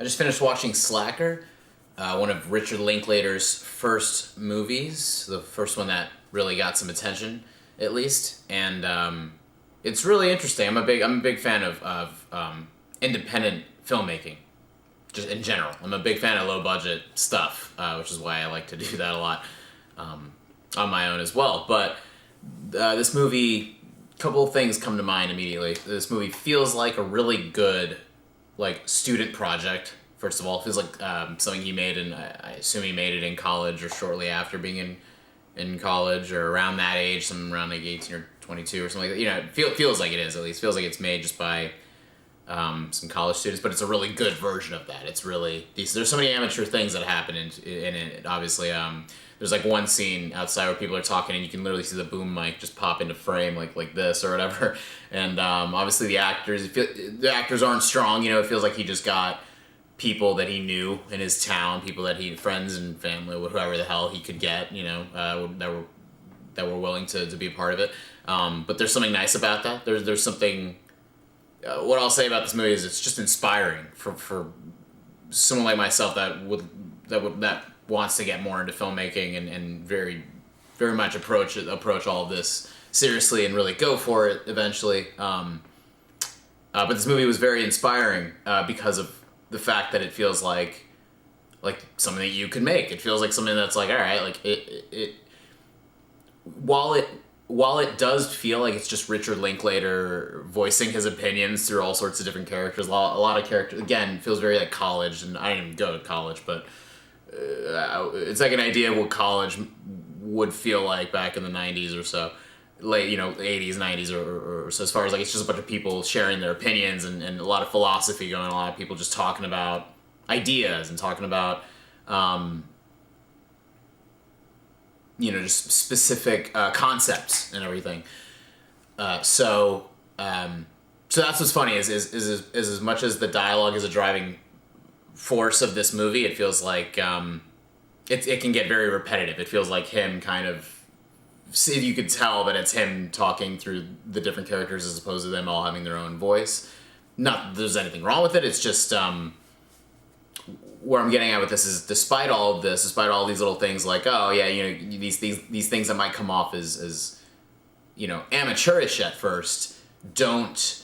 I just finished watching Slacker, one of Richard Linklater's first movies, the first one that really got some attention, at least, and it's really interesting. I'm a big fan of independent filmmaking, just in general. I'm a big fan of low budget stuff, which is why I like to do that a lot on my own as well. But this movie, couple of things come to mind immediately. This movie feels like a really good student project. First of all, it feels like something he made, and I assume he made it in college or shortly after being in college or around that age, some around like 18 or 22 or something like that. It feels like it is, at least. Feels like it's made just by some college students, but it's a really good version of that. It's really decent. There's so many amateur things that happen in it. Obviously, there's like one scene outside where people are talking, and you can literally see the boom mic just pop into frame like this or whatever. And obviously, the actors aren't strong. It feels like he just got people that he knew in his town, people that friends and family, whoever the hell he could get. That were willing to be a part of it. But there's something nice about that. There's something. What I'll say about this movie is it's just inspiring for someone like myself that wants to get more into filmmaking and very very much approach all of this seriously and really go for it eventually. But this movie was very inspiring because of the fact that it feels like something that you could make. It feels like something that's like, all right, like it while it does feel like it's just Richard Linklater voicing his opinions through all sorts of different characters, a lot of characters, again, feels very like college, and I didn't even go to college, but it's like an idea of what college would feel like back in the 90s or so, late, 80s, 90s or so, as far as like it's just a bunch of people sharing their opinions and a lot of philosophy going on, a lot of people just talking about ideas and talking about just specific concepts and everything. So that's what's funny is as much as the dialogue is a driving force of this movie, it feels like it can get very repetitive. It feels like him kind of, you could tell that it's him talking through the different characters as opposed to them all having their own voice. Not that there's anything wrong with it. It's just where I'm getting at with this is, despite all these little things like, oh yeah, these things that might come off as amateurish at first, don't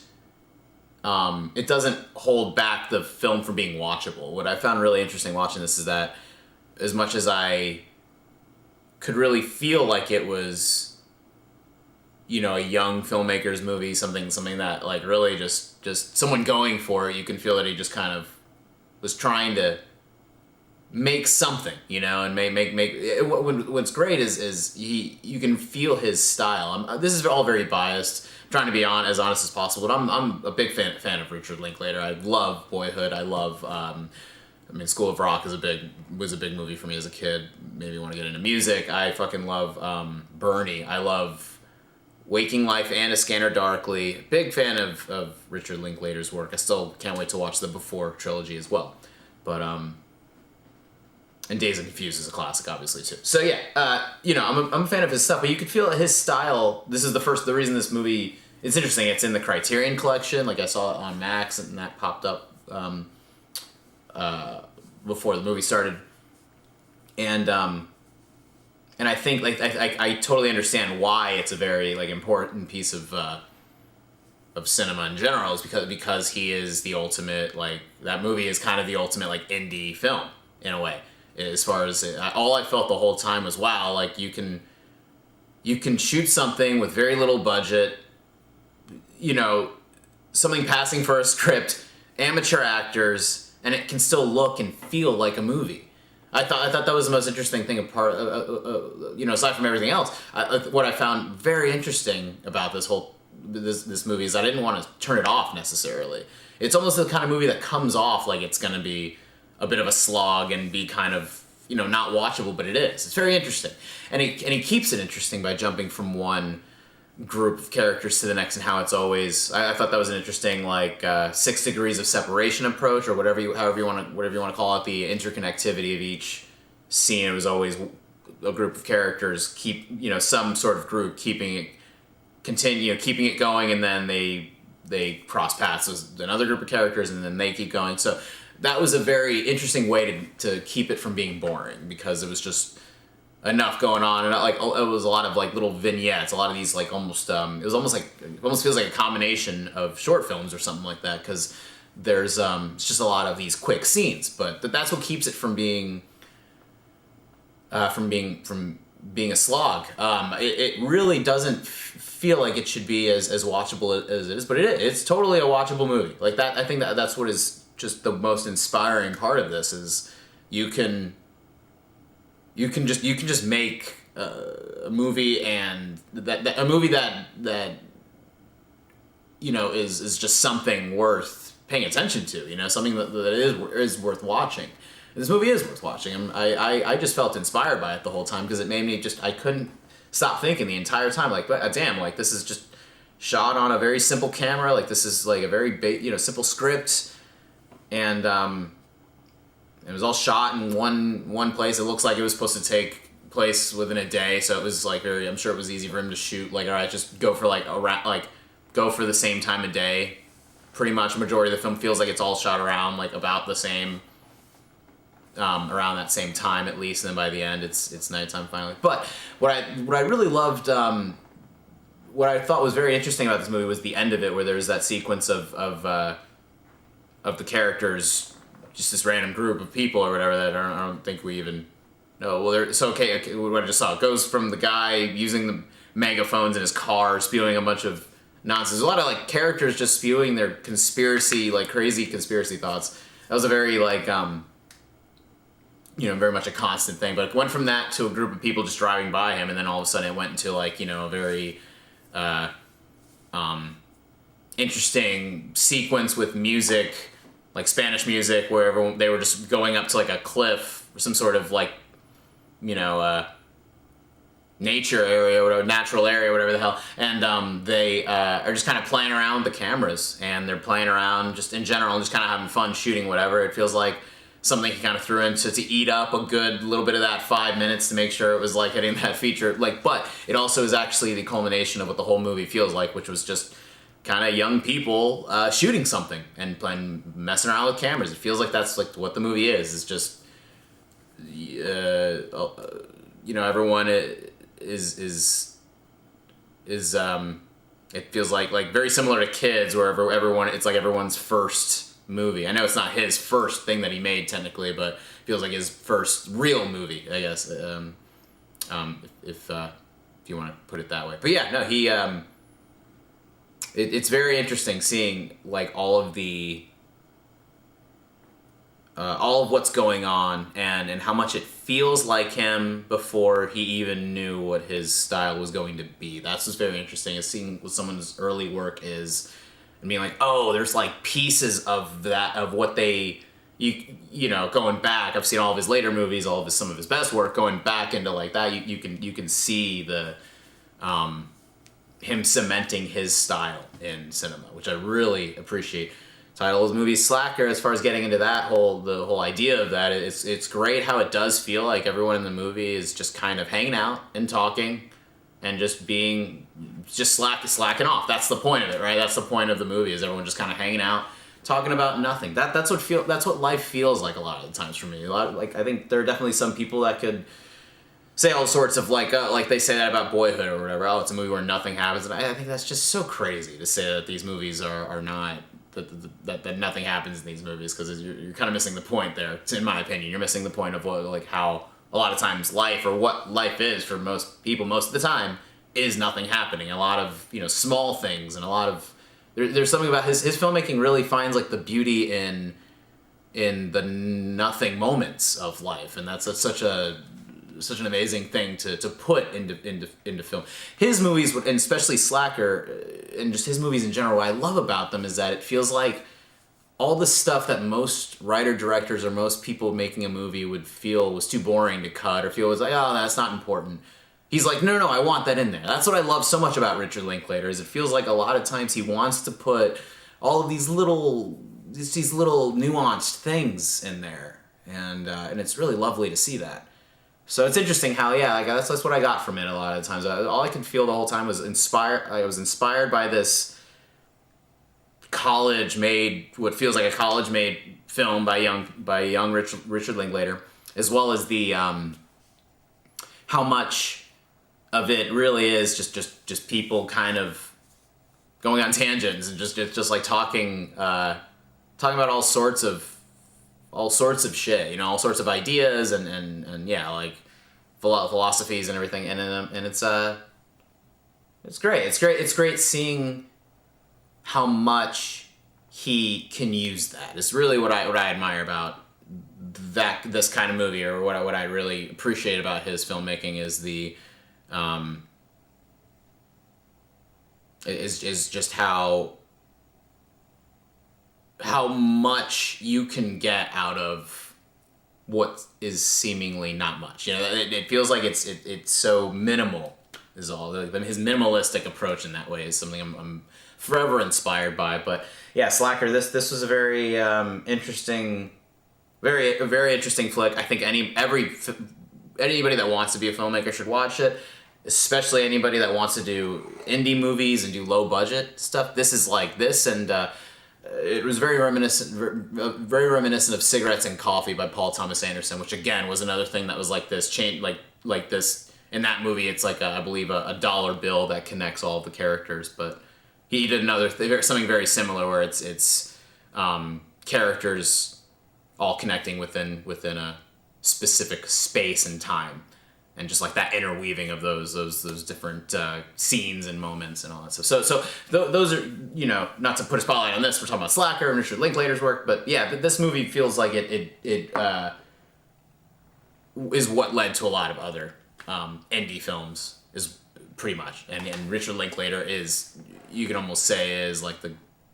it doesn't hold back the film from being watchable. What I found really interesting watching this is that as much as I could really feel like it was a young filmmaker's movie, something that like really just someone going for it, you can feel that he just kind of was trying to make something, and make what's great is you can feel his style. This is all very biased. I'm trying to be as honest as possible, but I'm a big fan of Richard Linklater. I love Boyhood. I love School of Rock was a big movie for me as a kid. Made me want to get into music. I fucking love Bernie. I love Waking Life and A Scanner Darkly. Big fan of Richard Linklater's work. I still can't wait to watch the Before trilogy as well. But and Dazed and Confused is a classic, obviously, too. So yeah, I'm a fan of his stuff, but you could feel his style. This is the reason this movie, it's interesting, it's in the Criterion Collection, like I saw it on Max, and that popped up before the movie started. And I think, I totally understand why it's a very, important piece of cinema in general, is because he is the ultimate, that movie is kind of the ultimate, indie film, in a way. As far as all I felt the whole time was, wow, you can shoot something with very little budget, something passing for a script, amateur actors, and it can still look and feel like a movie. I thought that was the most interesting thing aside from everything else. What I found very interesting about this movie is I didn't want to turn it off necessarily. It's almost the kind of movie that comes off like it's going to be a bit of a slog and be kind of, not watchable, but it is. It's very interesting. And he keeps it interesting by jumping from one group of characters to the next, and how it's always, I thought that was an interesting 6 degrees of separation approach, or however you want to call it, the interconnectivity of each scene. It was always a group of characters keep, some sort of group keeping it going, and then they cross paths with another group of characters, and then they keep going. So that was a very interesting way to keep it from being boring, because it was just enough going on, and like it was a lot of like little vignettes, a lot of these like almost it almost feels like a combination of short films or something like that, because there's it's just a lot of these quick scenes, but that's what keeps it from being a slog. It really doesn't feel like it should be as watchable as it is, but it's totally a watchable movie. Like that, I think that's what is just the most inspiring part of this, is you can just make a movie, and a movie that you know is just something worth paying attention to, you know, something that is worth watching. This movie is worth watching. I just felt inspired by it the whole time, because it made me I couldn't stop thinking the entire time, like, damn, like this is just shot on a very simple camera, like this is like a very simple script, and it was all shot in one place. It looks like it was supposed to take place within a day, so it was like I'm sure it was easy for him to shoot. Like, all right, just go for go for the same time of day. Pretty much a majority of the film feels like it's all shot around like about the same, around that same time at least, and then by the end it's nighttime finally. But what I really loved, what I thought was very interesting about this movie was the end of it, where there's that sequence of the characters, just this random group of people or whatever that I don't think we even know. Well, okay, what I just saw, it goes from the guy using the megaphones in his car, spewing a bunch of nonsense. There's a lot of like characters just spewing their crazy conspiracy thoughts. That was a very very much a constant thing. But it went from that to a group of people just driving by him, and then all of a sudden it went into like, a very interesting sequence with music, like Spanish music, where they were just going up to like a cliff or some sort of like, nature area, or natural area, whatever the hell, and they are just kind of playing around with the cameras, and they're playing around just in general, just kind of having fun shooting whatever. It feels like something he kind of threw into to eat up a good little bit of that 5 minutes to make sure it was like hitting that feature. Like, but it also is actually the culmination of what the whole movie feels like, which was just kind of young people shooting something and messing around with cameras. It feels like that's like what the movie is. It's just everyone is it feels like very similar to Kids, where everyone, it's like everyone's first movie. I know it's not his first thing that he made technically, but it feels like his first real movie, I guess, if you want to put it that way. But yeah, no, he it's very interesting seeing like all of what's going on, and how much it feels like him before he even knew what his style was going to be. That's what's very interesting, is seeing what someone's early work is, and being like, oh, there's like pieces of that, of what they, going back. I've seen all of his later movies, some of his best work, going back into like that. You can see the him cementing his style in cinema, which I really appreciate. Title of the movie Slacker, as far as getting into the whole idea of that, it's great how it does feel like everyone in the movie is just kind of hanging out and talking and just slacking off. That's the point of it, right? That's the point of the movie, is everyone just kind of hanging out, talking about nothing. That's what life feels like a lot of the times for me. I think there are definitely some people that could say all sorts of like they say that about Boyhood or whatever. Oh, it's a movie where nothing happens, and I think that's just so crazy to say that these movies are not. That nothing happens in these movies, because you're kind of missing the point there. In my opinion, you're missing the point of how a lot of times life, or what life is for most people most of the time, is nothing happening. A lot of small things, and a lot of there's something about his filmmaking really finds like the beauty in the nothing moments of life, and that's such an amazing thing to put into film. His movies, and especially Slacker, and just his movies in general, what I love about them is that it feels like all the stuff that most writer-directors or most people making a movie would feel was too boring to cut, or feel was like, oh, that's not important. He's like, no, I want that in there. That's what I love so much about Richard Linklater, is it feels like a lot of times he wants to put all of these little nuanced things in there, and it's really lovely to see that. So it's interesting how, that's what I got from it a lot of the times. All I could feel the whole time was inspired. I was inspired by this what feels like a college-made film by young Richard Linklater, as well as the how much of it really is just people kind of going on tangents and just like talking about all sorts of shit, you know, all sorts of ideas and yeah, like philosophies and everything, and it's great. It's great seeing how much he can use that. It's really what I admire about this kind of movie, or what I really appreciate about his filmmaking is is just how much you can get out of what is seemingly not much. You know, it feels like it's so minimal is all. His minimalistic approach in that way is something I'm forever inspired by. But yeah, Slacker. This was a very interesting, very interesting flick. I think anybody that wants to be a filmmaker should watch it. Especially anybody that wants to do indie movies and do low budget stuff. This is like this, and it was very reminiscent of Cigarettes and Coffee by Paul Thomas Anderson, which again was another thing that was like this chain, like this in that movie. It's like I believe a dollar bill that connects all of the characters, but he did something very similar where it's characters all connecting within a specific space and time. And just like that interweaving of those different scenes and moments and all that stuff. So those are, you know, not to put a spotlight on this, we're talking about Slacker and Richard Linklater's work, but yeah, this movie feels like it is what led to a lot of other indie films, is pretty much. And Richard Linklater is, you can almost say, is like the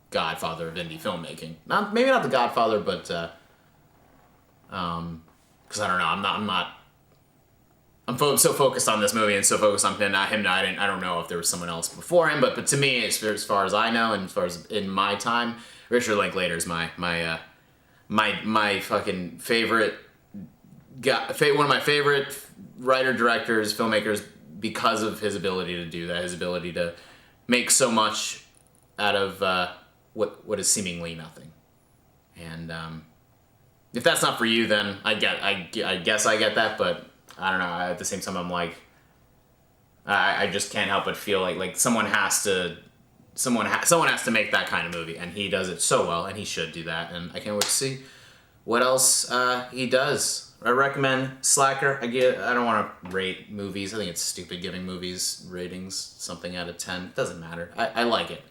godfather of indie filmmaking. Maybe not the godfather, but because I don't know, I'm so focused on this movie and so focused on him. I don't know if there was someone else before him, but to me, as far as I know, and as far as in my time, Richard Linklater is my fucking favorite guy, one of my favorite writer, directors, filmmakers, because of his ability to do that, his ability to make so much out of what is seemingly nothing. And if that's not for you, then I guess I get that, but I don't know. At the same time, I'm like, I just can't help but feel like someone has to make that kind of movie, and he does it so well, and he should do that. And I can't wait to see what else he does. I recommend Slacker. I don't want to rate movies. I think it's stupid giving movies ratings something out of 10. It doesn't matter. I like it.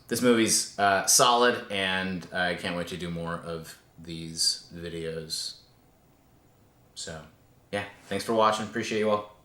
This movie's solid, and I can't wait to do more of these videos. So, yeah, thanks for watching. Appreciate you all.